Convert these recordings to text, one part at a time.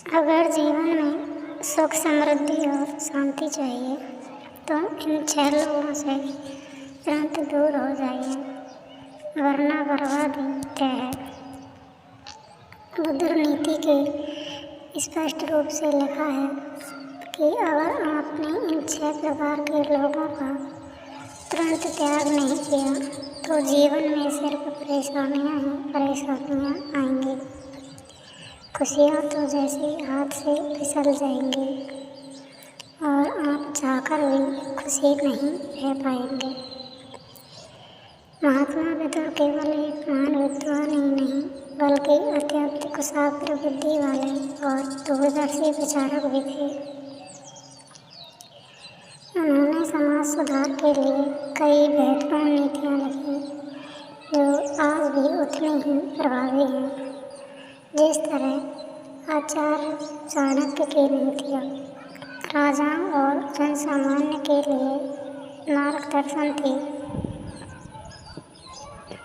अगर जीवन में सुख समृद्धि और शांति चाहिए तो इन 6 लोगों से तुरंत दूर हो जाइए, वरना बर्बादी तय है। बुद्ध नीति के स्पष्ट रूप से लिखा है कि अगर आपने इन 6 प्रकार के लोगों का तुरंत त्याग नहीं किया तो जीवन में सिर्फ परेशानियां ही परेशानियां आएंगी। खुशियाँ तो जैसे हाथ से फिसल जाएंगी और आप चाहकर भी खुशी नहीं रह पाएंगे। महात्मा बुद्ध केवल एक महान विद्वान ही नहीं बल्कि अत्यंत कुशाग्र बुद्धि वाले और दूरदर्शी विचारक भी थे। उन्होंने समाज सुधार के लिए कई महत्वपूर्ण नीतियाँ लिखी जो आज भी उतनी ही प्रभावी हैं। जिस तरह आचार्य चाणक्य की नीतियाँ राजाओं और जनसामान्य के लिए मार्गदर्शन थी,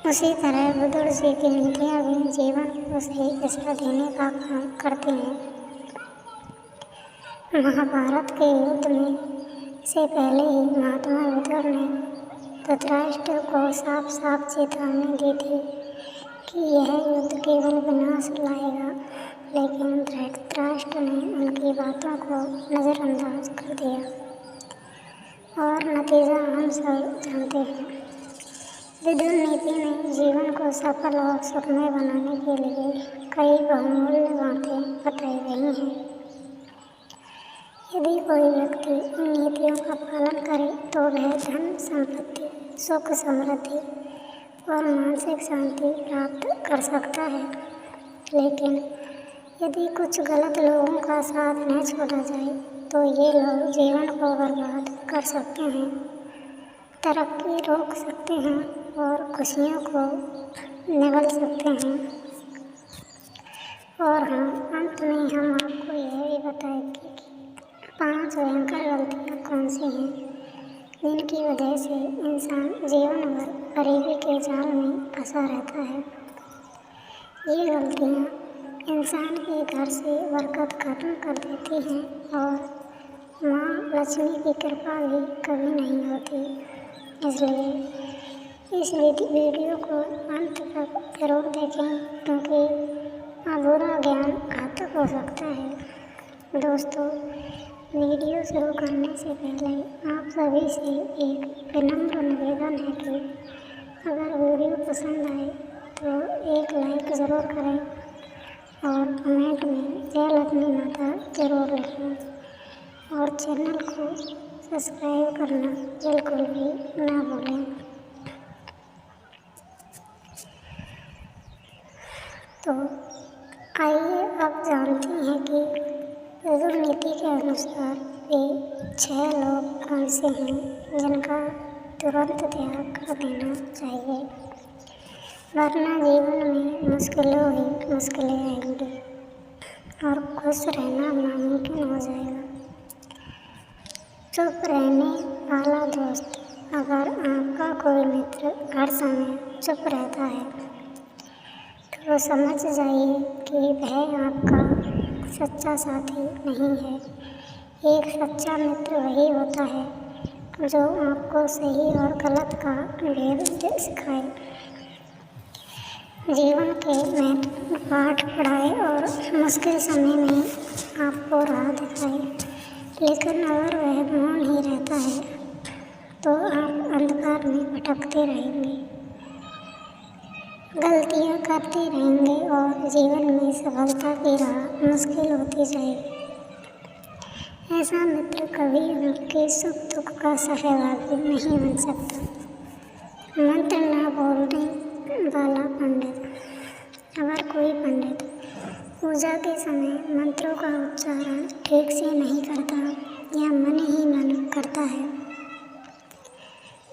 उसी तरह बुद्ध जी की नीतियाँ भी जीवन को सही दिशा देने का काम करती हैं। महाभारत के युद्ध में से पहले ही महात्मा बुद्ध ने धृतराष्ट्र को साफ साफ चेतावनी दी थी कि यह युद्ध केवल विनाश लाएगा, लेकिन धृतराष्ट्र ने उनकी बातों को नज़रअंदाज कर दिया और नतीजा हम सब जानते हैं। बुद्ध नीति में जीवन को सफल और सुखमय बनाने के लिए कई बहुमूल्य बातें बताई गई हैं। यदि कोई व्यक्ति इन नीतियों का पालन करे तो वह धन संपत्ति, सुख समृद्धि और मानसिक शांति प्राप्त कर सकता है। लेकिन यदि कुछ गलत लोगों का साथ न छोड़ा जाए तो ये लोग जीवन को बर्बाद कर सकते हैं, तरक्की रोक सकते हैं और खुशियों को निगल सकते हैं। और अंत में हम आपको यह भी बताएंगे कि 5 भयंकर गलतियाँ कौन सी हैं जिनकी वजह से इंसान जीवन भर गरीबी के जाल में फंसा रहता है। ये गलतियाँ इंसान के घर से बरकत खत्म कर देती हैं और माँ लक्ष्मी की कृपा भी कभी नहीं होती। इसलिए इस वीडियो को अंत तक जरूर देखें, क्योंकि अधूरा ज्ञान घातक हो सकता है। दोस्तों, वीडियो शुरू करने से पहले आप सभी से एक विनम्र निवेदन है कि अगर वीडियो पसंद आए तो एक लाइक ज़रूर करें और कमेंट में जय लक्ष्मी माता ज़रूर लिखें और चैनल को सब्सक्राइब करना बिल्कुल भी ना भूलें। तो आइए अब जानते हैं कि बुद्ध नीति के अनुसार वे 6 लोग कौन से हैं जिनका तुरंत त्याग कर देना चाहिए, वरना जीवन में मुश्किलें आएंगी और खुश रहना नामुमकिन हो जाएगा। चुप रहने वाला दोस्त, अगर आपका कोई मित्र हर समय चुप रहता है तो समझ जाइए कि वह आपका सच्चा साथी नहीं है। एक सच्चा मित्र वही होता है जो आपको सही और गलत का भेद सिखाए, जीवन के महत्वपूर्ण पाठ पढ़ाए और मुश्किल समय में आपको राह दिखाए। लेकिन अगर वह मौन ही रहता है तो आप अंधकार में भटकते रहेंगे, गलतियाँ करते रहेंगे और जीवन में सफलता की राह मुश्किल होती जाएगी। ऐसा मित्र कभी आपके सुख दुख का सहभागी नहीं बन सकता। मंत्र ना बोलने वाला पंडित, अगर कोई पंडित पूजा के समय मंत्रों का उच्चारण ठीक से नहीं करता या मन ही मन करता है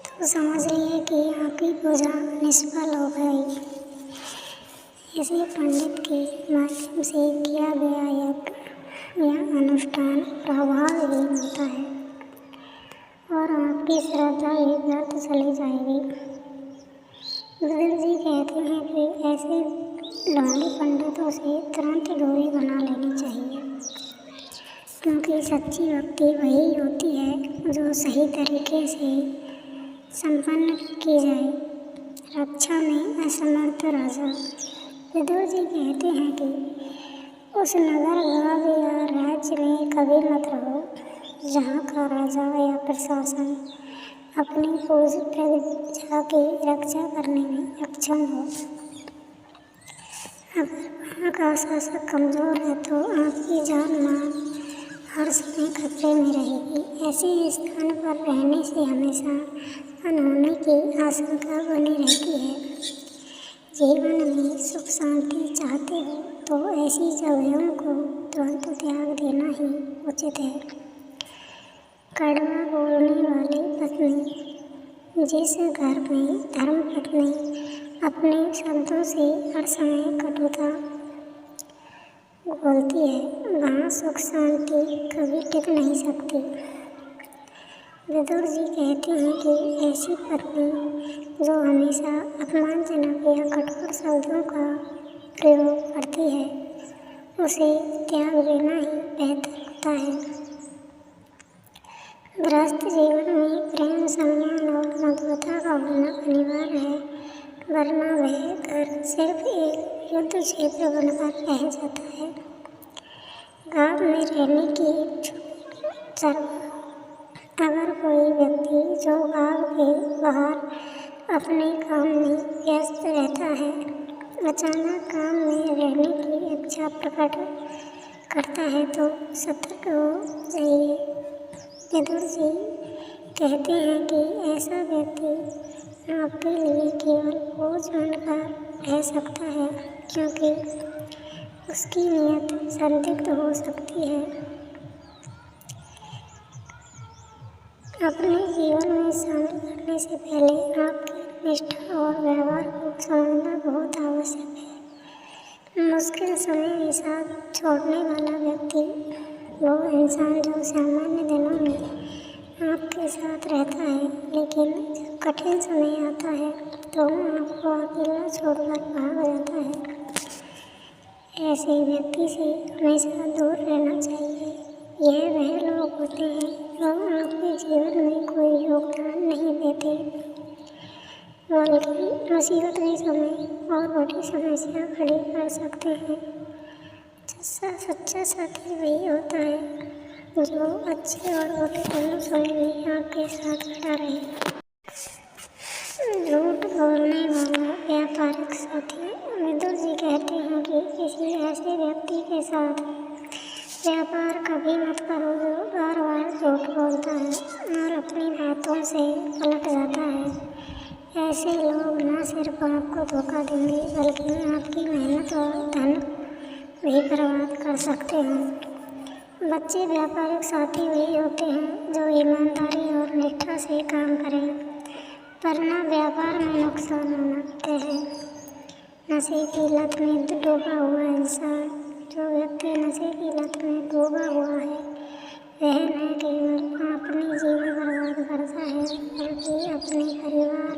तो समझ लीजिए कि आपकी पूजा निष्फल हो गई। इसी पंडित के माध्यम से किया गया यज्ञ या अनुष्ठान प्रभावहीन होता है और आपकी श्रद्धा भी व्यर्थ चली जाएगी। बुद्ध जी कहते हैं कि ऐसे लौंडी पंडितों से तुरंत दूरी बना लेनी चाहिए, क्योंकि सच्ची भक्ति वही होती है जो सही तरीके से संपन्न की जाए। रक्षा में असमर्थ राजा। विदुर जी कहते हैं कि उस नगर गाँव या राज्य में कभी मत रहो जहाँ का राजा या प्रशासन अपनी प्रजा की रक्षा करने में अक्षम हो। अगर वहाँ का शासक कमज़ोर है तो आपकी जान माल हर समय खतरे में रहेगी। ऐसे स्थान पर रहने से हमेशा अनहोनी की आशंका बनी रहती है। जीवन में सुख शांति चाहते हो तो ऐसी जगहों को तुरंत त्याग देना ही उचित है। कड़वा बोलने वाली पत्नी। जिस घर में धर्मपत्नी अपने शब्दों से हर समय कटुता बोलती है, वहाँ सुख शांति कभी टिक नहीं सकती। विदुर जी कहते हैं कि ऐसी पत्नी जो हमेशा अपमानजनक या कठोर शब्दों का प्रयोग करती है, उसे त्याग देना ही बेहतर होता है। गृहस्थ जीवन में प्रेम, सम्मान और मधुरता का होना अनिवार्य है, वरना वह घर सिर्फ एक युद्ध क्षेत्र बनकर रह जाता है। गाँव में रहने की अगर कोई व्यक्ति जो गाँव के बाहर अपने काम में व्यस्त रहता है, अचानक काम में रहने की इच्छा प्रकट करता है तो सतर्क हो जाइए। विदुर जी कहते हैं कि ऐसा व्यक्ति आपके लिए केवल बोझ बनकर रह सकता है, क्योंकि उसकी नीयत संदिग्ध हो सकती है। अपने जीवन में शामिल करने से पहले आपकी निष्ठा और व्यवहार को समझना बहुत आवश्यक है। मुश्किल समय के साथ छोड़ने वाला व्यक्ति वो इंसान जो सामान्य दिनों में आपके साथ रहता है, लेकिन जब कठिन समय आता है तो आपको अकेला छोड़कर भाग जाता है। ऐसे व्यक्ति से हमेशा दूर रहना चाहिए। यह वह लोग होते हैं जो आपके जीवन में कोई योगदान नहीं देते, बल्कि मुसीबत के समय और बड़ी समस्या खड़ी कर सकते हैं। सच्चा साथी वही होता है जो अच्छे और बुरे दोनों समय में आपके साथ खड़ा रहे। झूठ बोलने वाला व्यापारिक साथी। विदुर जी कहते हैं कि किसी ऐसे व्यक्ति के साथ व्यापार कभी मत करो जो बार बार झूठ बोलता है और अपनी बातों से पलट जाता है। ऐसे लोग न सिर्फ आपको धोखा देंगे, बल्कि आपकी मेहनत और धन भी बर्बाद कर सकते हैं। बच्चे व्यापारिक साथी वही होते हैं जो ईमानदारी और निष्ठा से काम करें, वरना व्यापार में नुकसान होना है। नशे की लत में डूबा हुआ इंसान। जो व्यक्ति नशे की लत में डूबा हुआ है, वह न केवल अपनी जीवन बर्बाद करता है, बल्कि अपने परिवार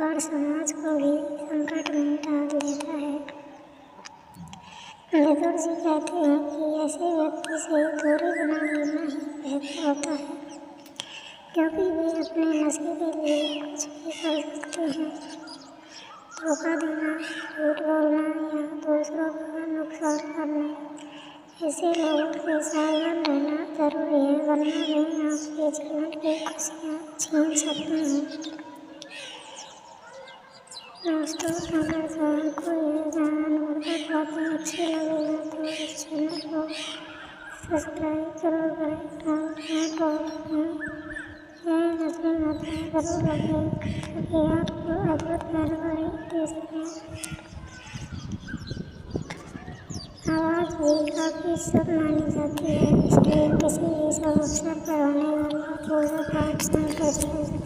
और समाज को भी संकट में डाल देता है। विदुर जी कहते हैं कि ऐसे व्यक्ति से दूरी बना लेना ही बेहतर होता है, क्योंकि वे अपने नशे के लिए कुछ भी कर सकते हैं। धोखा देना, झूठ बोलना या दूसरों का नुकसान करना, ऐसे लोगों से सावधान रहना जरूरी है, वरना वे आपके जीवन की खुशियाँ छीन सकते हैं। दोस्तों, अगर आपको ये जानवर बातें अच्छी लगेगा तो इस चैनल को सब्सक्राइब जरूर करें और यह लक्ष्मी माता जरूर रखें, क्योंकि आपको अद्भुत जानकारी दे सकें। आवाज़ भी काफ़ी शुभ मानी जाती है, इसलिए किसी भी शुभ अवसर पर होने वाला पूजा पाठ संकल्प